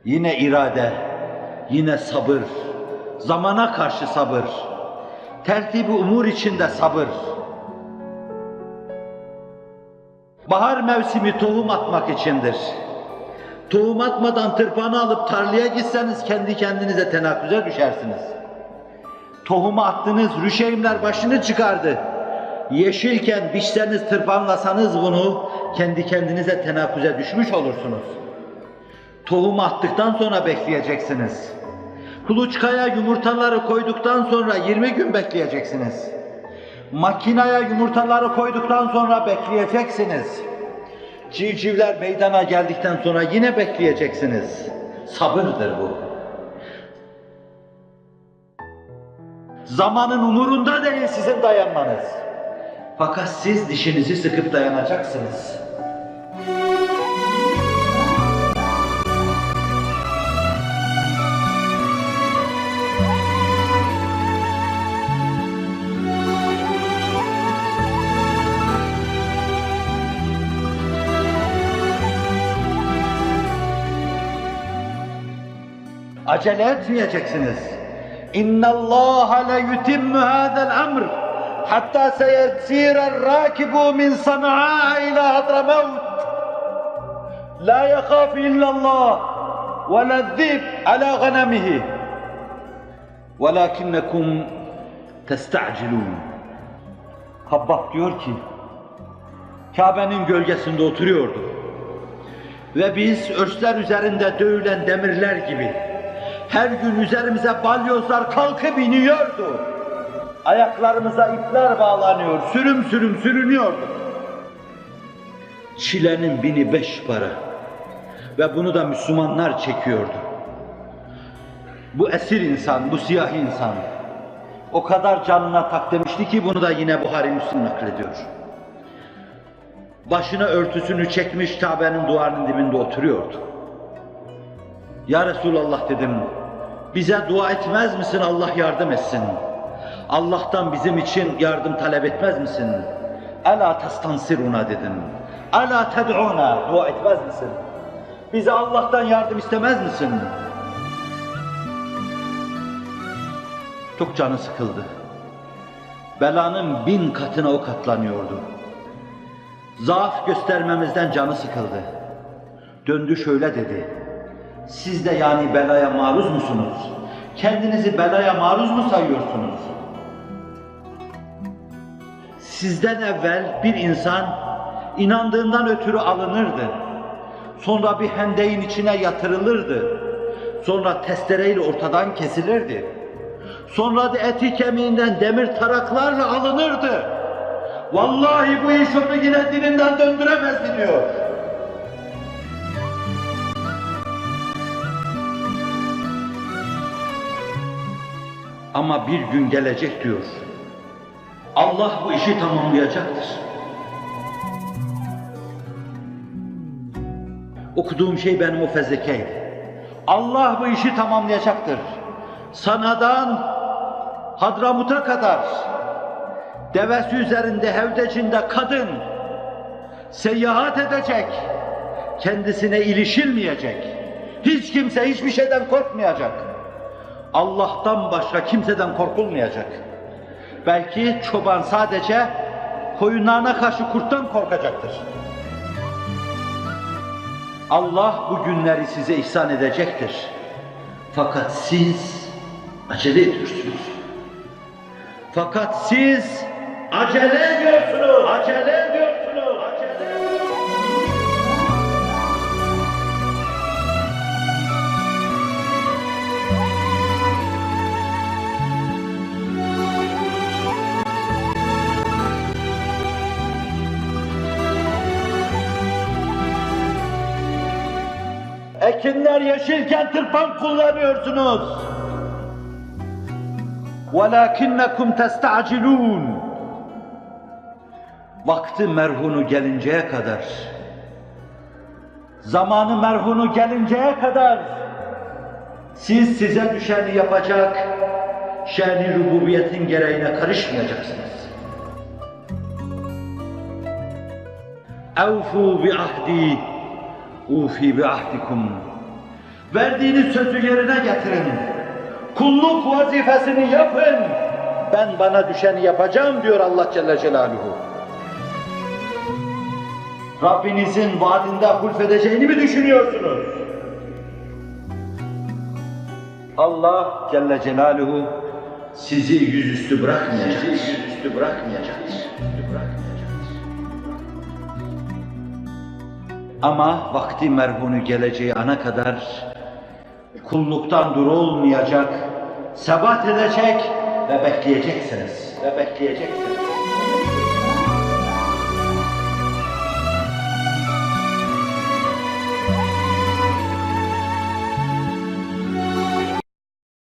Yine irade, yine sabır, zamana karşı sabır, tertibi umur içinde sabır. Bahar mevsimi tohum atmak içindir. Tohum atmadan tırpanı alıp tarlaya gitseniz kendi kendinize tenakkuze düşersiniz. Tohumu attınız, rüşeğimler başını çıkardı. Yeşilken biçseniz, tırpanlasanız bunu kendi kendinize tenakkuze düşmüş olursunuz. Tohumu attıktan sonra bekleyeceksiniz. Kuluçkaya yumurtaları koyduktan sonra 20 gün bekleyeceksiniz. Makineye yumurtaları koyduktan sonra bekleyeceksiniz. Civcivler meydana geldikten sonra yine bekleyeceksiniz. Sabırdır bu. Zamanın umurunda değil sizin dayanmanız. Fakat siz dişinizi sıkıp dayanacaksınız. Acele etmeyeceksiniz. İnna Allah la yutimmu hada'l amr hatta seyesirar rakibu min Sana'a ila Hadramavt. La yakhafu illa Allah ve la'zib ala ghanamihi. Velakinnekum testa'cilun. Habbab diyor ki, Kabe'nin gölgesinde oturuyordu. Ve biz örsler üzerinde dövülen demirler gibi her gün üzerimize balyozlar kalkıp iniyordu. Ayaklarımıza ipler bağlanıyor, sürüm sürüm sürünüyordu. Çilenin 1005 para ve bunu da Müslümanlar çekiyordu. Bu esir insan, bu siyahi insan o kadar canına tak demişti ki bunu da yine Buhari Müslim naklediyor. Başına örtüsünü çekmiş Kabe'nin duvarının dibinde oturuyordu. Ya Resulallah dedim, bize dua etmez misin Allah yardım etsin? Allah'tan bizim için yardım talep etmez misin? Ela testansiruna dedim. Ela ted'una, dua etmez misin? Bize Allah'tan yardım istemez misin? Çok canı sıkıldı. Belanın 1000 katına o katlanıyordu. Zaaf göstermemizden canı sıkıldı. Döndü şöyle dedi. Siz de yani belaya maruz musunuz? Kendinizi belaya maruz mu sayıyorsunuz? Sizden evvel bir insan inandığından ötürü alınırdı. Sonra bir hendeğin içine yatırılırdı. Sonra testereyle ortadan kesilirdi. Sonra da eti kemiğinden demir taraklarla alınırdı. Vallahi bu iş onu yine dininden döndüremezdi diyor. Ama bir gün gelecek diyor. Allah bu işi tamamlayacaktır. Okuduğum şey benim o fezlekeydi. Allah bu işi tamamlayacaktır. Sana'dan Hadramut'a kadar devesi üzerinde hevdecinde kadın seyahat edecek, kendisine ilişilmeyecek, hiç kimse hiçbir şeyden korkmayacak. Allah'tan başka kimseden korkulmayacak. Belki çoban sadece koyunlarına karşı kurttan korkacaktır. Allah bu günleri size ihsan edecektir. Fakat siz acele ediyorsunuz. Fakat siz acele ediyorsunuz. Acele ediyorsunuz. Acele ediyorsunuz. Ekinler yeşilken tırpan kullanıyorsunuz. وَلَاكِنَّكُمْ تَسْتَعْجِلُونَ. Vakti merhunu gelinceye kadar, zamanı merhunu gelinceye kadar siz size düşeni yapacak, şen-i rububiyetin gereğine karışmayacaksınız. اَوْفُوا بِعَهْدِي اُوفِي بِعَهْدِكُمْ Verdiğiniz sözü yerine getirin. Kulluk vazifesini yapın. Ben bana düşeni yapacağım diyor Allah Celle Celaluhu. Rabbinizin vaadinde hulfedeceğini mi düşünüyorsunuz? Allah Celle Celaluhu sizi yüzüstü bırakmayacaktır. Ama vakti merhunu geleceği ana kadar kulluktan durulmayacak, sebat edecek ve bekleyeceksiniz.